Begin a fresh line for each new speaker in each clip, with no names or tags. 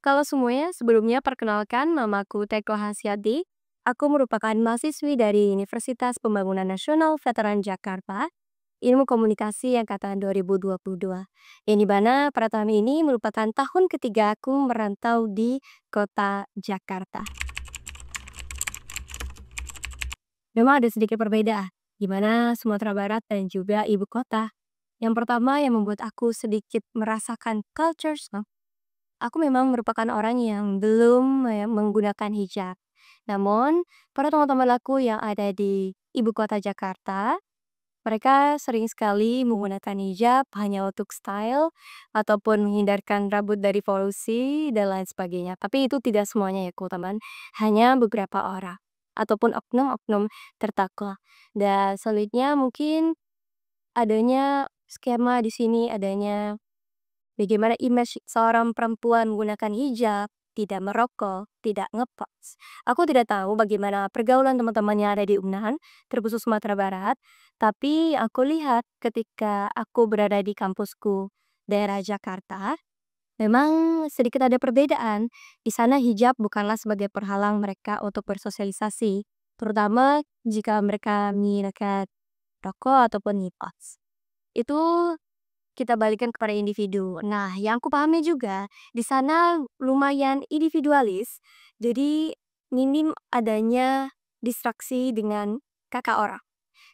Kalau semuanya, sebelumnya perkenalkan namaku Teko Hasyati. Aku merupakan mahasiswi dari Universitas Pembangunan Nasional Veteran Jakarta, Ilmu Komunikasi Angkatan 2022. Yang di mana pada tahun ini merupakan tahun ketiga aku merantau di kota Jakarta. Memang ada sedikit perbedaan, di mana Sumatera Barat dan juga ibu kota. Yang pertama yang membuat aku sedikit merasakan culture shock, aku memang merupakan orang yang belum menggunakan hijab. Namun, para teman-teman aku yang ada di ibu kota Jakarta, mereka sering sekali menggunakan hijab hanya untuk style ataupun menghindarkan rambut dari polusi dan lain sebagainya. Tapi itu tidak semuanya ya, teman. Hanya beberapa orang ataupun oknum-oknum tertentu. Dan selanjutnya mungkin adanya skema di sini, adanya bagaimana image seorang perempuan menggunakan hijab, tidak merokok, tidak ngepas. Aku tidak tahu bagaimana pergaulan teman-teman yang ada di UNAN, terkhusus Sumatera Barat, tapi aku lihat ketika aku berada di kampusku, daerah Jakarta, memang sedikit ada perbedaan. Di sana hijab bukanlah sebagai perhalang mereka untuk bersosialisasi, terutama jika mereka menggunakan rokok ataupun ngepas. Itu kita balikan kepada individu. Nah, yang aku pahami juga, di sana lumayan individualis, jadi minim adanya distraksi dengan kakak orang.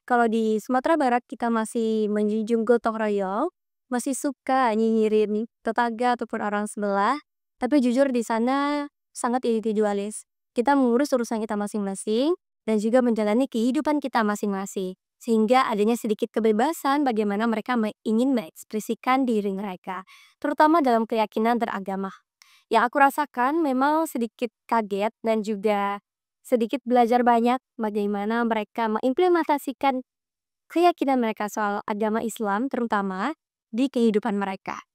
Kalau di Sumatera Barat kita masih menjunjung gotong royong, masih suka nyinyirin tetangga ataupun orang sebelah, tapi jujur di sana sangat individualis. Kita mengurus urusan kita masing-masing dan juga menjalani kehidupan kita masing-masing. Sehingga adanya sedikit kebebasan bagaimana mereka ingin mengekspresikan diri mereka, terutama dalam keyakinan beragama. Yang aku rasakan memang sedikit kaget dan juga sedikit belajar banyak bagaimana mereka mengimplementasikan keyakinan mereka soal agama Islam terutama di kehidupan mereka.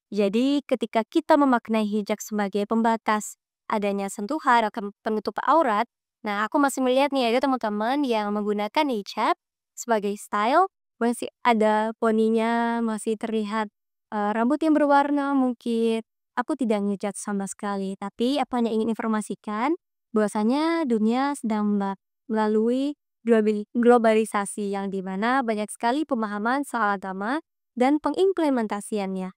Jadi ketika kita memaknai hijab sebagai pembatas adanya sentuhan atau penutup aurat, nah aku masih melihat nih ada teman-teman yang menggunakan hijab sebagai style, masih ada poninya, masih terlihat rambut yang berwarna mungkin. Aku tidak ngejat sama sekali, tapi apa yang ingin informasikan bahwasanya dunia sedang melalui globalisasi yang dimana banyak sekali pemahaman soal agama dan pengimplementasiannya.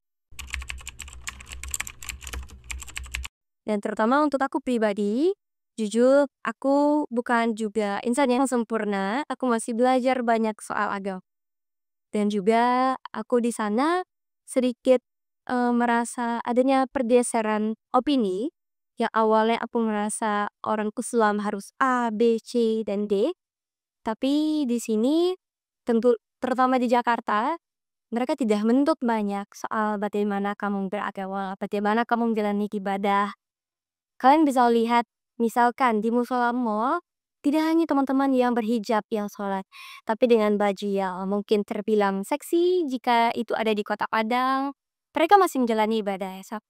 Dan terutama untuk aku pribadi, jujur aku bukan juga insan yang sempurna, aku masih belajar banyak soal agama. Dan juga aku di sana sedikit merasa adanya pergeseran opini, yang awalnya aku merasa orang Islam harus A, B, C, dan D. Tapi di sini, tentu terutama di Jakarta, mereka tidak menuntut banyak soal bagaimana kamu beragama, bagaimana kamu menjalani ibadah. Kalian bisa lihat, misalkan di musola mall, tidak hanya teman-teman yang berhijab yang sholat, tapi dengan baju yang mungkin terbilang seksi jika itu ada di Kota Padang, mereka masih menjalani ibadah ya, Sob.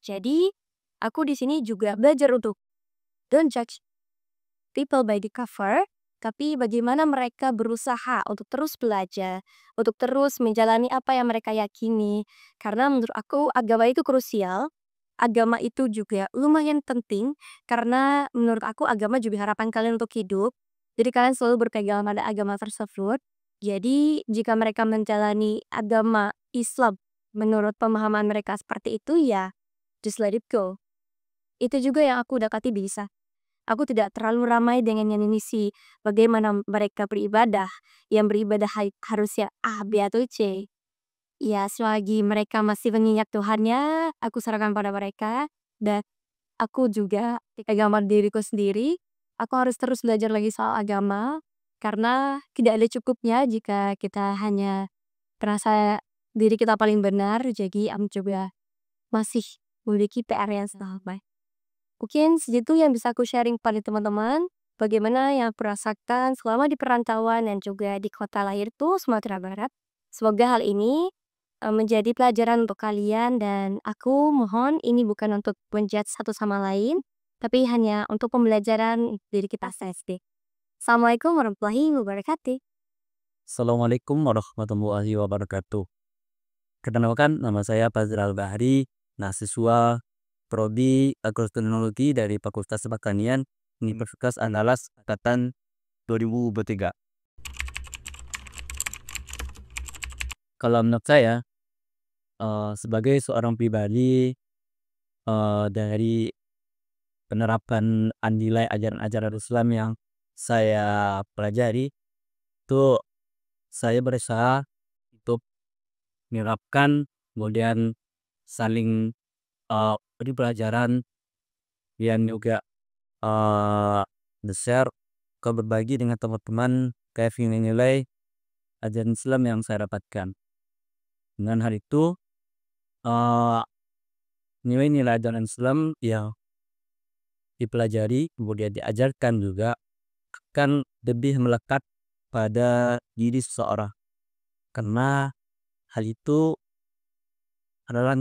Jadi, aku di sini juga belajar untuk don't judge people by the cover, tapi bagaimana mereka berusaha untuk terus belajar, untuk terus menjalani apa yang mereka yakini. Karena menurut aku agama itu krusial, agama itu juga lumayan penting, karena menurut aku agama juga harapan kalian untuk hidup. Jadi kalian selalu berpegang pada agama tersebut. Jadi jika mereka menjalani agama Islam menurut pemahaman mereka seperti itu ya, just let it go. Itu juga yang aku dekati bisa. Aku tidak terlalu ramai dengan yang mengisi bagaimana mereka beribadah. Yang beribadah harusnya A, B, atau C. Ya, selagi mereka masih mengingat Tuhannya, aku serahkan pada mereka. Dan aku juga agama diriku sendiri. Aku harus terus belajar lagi soal agama. Karena tidak ada cukupnya jika kita hanya merasa diri kita paling benar. Jadi aku coba masih memiliki PR yang sama. Mungkin segitu yang bisa aku sharing pada teman-teman. Bagaimana yang aku rasakan selama di perantauan dan juga di kota lahirku, Sumatera Barat. Semoga hal ini menjadi pelajaran untuk kalian dan aku mohon ini bukan untuk menjudge satu sama lain, tapi hanya untuk pembelajaran diri kita sendiri. Assalamualaikum warahmatullahi wabarakatuh.
Assalamualaikum warahmatullahi wabarakatuh. Perkenalkan, nama saya Fazral Bahri, mahasiswa Prodi Agroteknologi dari Fakultas Pertanian Universitas Andalas angkatan 2023. Kalau menurut saya, sebagai seorang pribadi, dari penerapan nilai ajaran-ajaran Islam yang saya pelajari, itu saya berusaha untuk menerapkan, kemudian saling beri pelajaran yang juga share ke berbagi dengan teman-teman kayak nilai-nilai ajaran Islam yang saya dapatkan. Dengan hal itu, eh, nilai-nilai ajaran Islam yang dipelajari kemudian diajarkan juga akan lebih melekat pada diri seseorang, karena hal itu adalah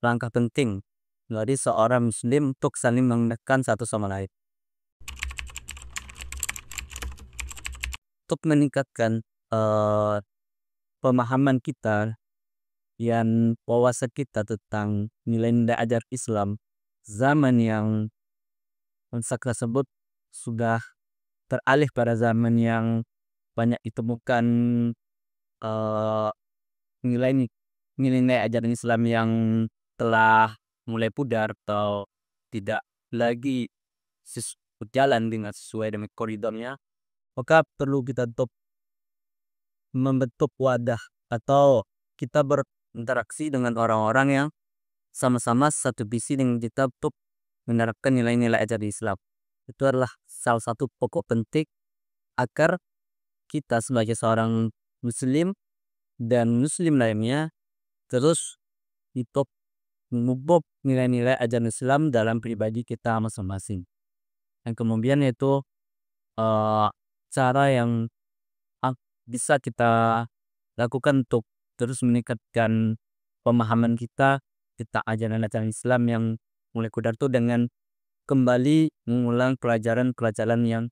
langkah penting dari seorang muslim untuk saling mengingatkan satu sama lain. Untuk meningkatkan pemahaman kita dan wawasan kita tentang nilai-nilai ajar Islam, zaman yang masa tersebut sudah beralih pada zaman yang banyak ditemukan eh, nilai nilai ajaran Islam yang telah mulai pudar atau tidak lagi berjalan dengan sesuai dengan koridornya, maka perlu kita untuk membentuk wadah atau kita berinteraksi dengan orang-orang yang sama-sama satu visi dengan kita untuk menerapkan nilai-nilai ajaran Islam. Itu adalah salah satu pokok penting agar kita sebagai seorang muslim dan muslim lainnya terus untuk memupuk nilai-nilai ajaran Islam dalam pribadi kita masing-masing. Yang kemudian itu cara yang bisa kita lakukan untuk terus meningkatkan pemahaman kita tentang ajaran-ajaran Islam yang mulai kudar itu dengan kembali mengulang pelajaran-pelajaran yang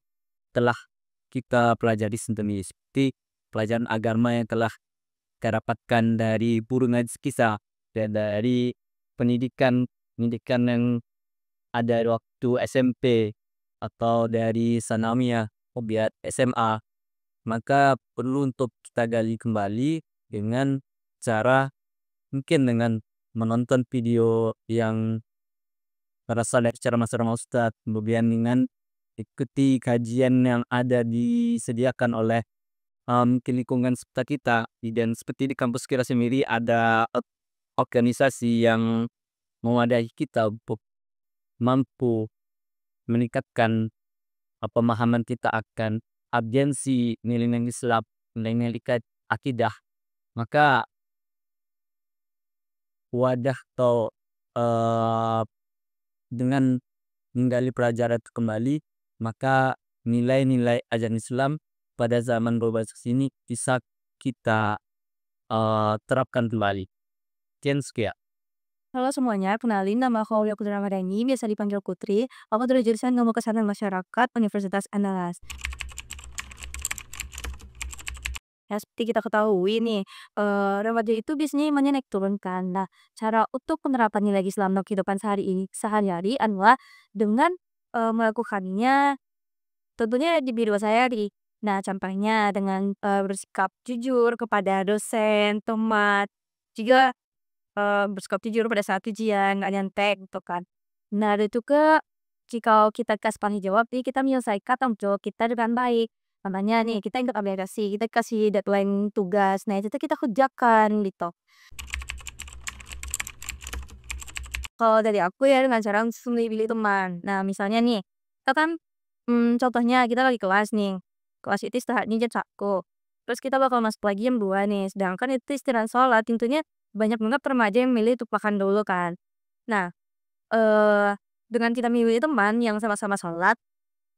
telah kita pelajari sendiri, seperti pelajaran agama yang telah kita dapatkan dari guru ngaji kita dan dari pendidikan yang ada waktu SMP atau dari sanawiyah, kemudian SMA. Maka perlu untuk kita gali kembali dengan cara mungkin dengan menonton video yang berasal dari ceramah-ceramah ustadz, kemudian dengan ikuti kajian yang ada disediakan oleh mungkin lingkungan sekitar kita. Dan seperti di kampus kita sendiri ada organisasi yang mewadahi kita untuk mampu meningkatkan pemahaman kita akan agensi nilai-nilai Islam, nilai-nilai akidah. Maka wadah atau dengan menggali pelajaran itu kembali, maka nilai-nilai ajaran Islam pada zaman global ini bisa kita terapkan kembali. Sekian.
Halo semuanya, kenalin nama aku Aulia Putri Ramadhani, biasa dipanggil Putri. Aku dari jurusan Ilmu Kesehatan Masyarakat Universitas Andalas. Ya, seperti kita ketahui nih, remaja itu biasanya imannya naik turun kan. Nah, cara untuk penerapan nilai Islam dalam kehidupan sehari-hari adalah dengan melakukannya tentunya di bidang sehari. Nah, contohnya dengan bersikap jujur kepada dosen, teman, juga bersikap jujur pada saat ujian, nggak nyontek gitu kan. Nah, ada juga jika kita kasih panggung jawab nih, kita menyelesaikan tanggung jawab kita dengan baik. Contohnya nih, kita ikut aplikasi, kita kasih deadline tugas, nah itu tuh kita kerjakan gitu. Kalau dari aku ya dengan cara memilih teman. Nah, misalnya nih, kita kan contohnya kita lagi kelas nih. Kelas itu istirahatnya jam 1. Terus kita bakal masuk lagi jam 2 nih. Sedangkan itu istirahat sholat, tentunya banyak banget remaja yang milih untuk makan dulu kan. Nah, dengan kita milih teman yang sama-sama sholat,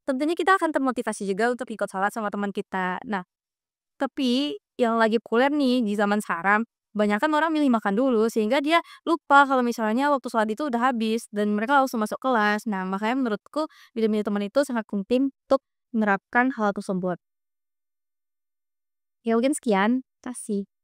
tentunya kita akan termotivasi juga untuk ikut sholat sama teman kita. Nah, tapi yang lagi populer nih di zaman sekarang, kebanyakan orang milih makan dulu sehingga dia lupa kalau misalnya waktu sholat itu udah habis dan mereka langsung masuk kelas. Nah, makanya menurutku milih-milih teman itu sangat penting untuk menerapkan hal tersebut. Ya mungkin sekian, terima kasih.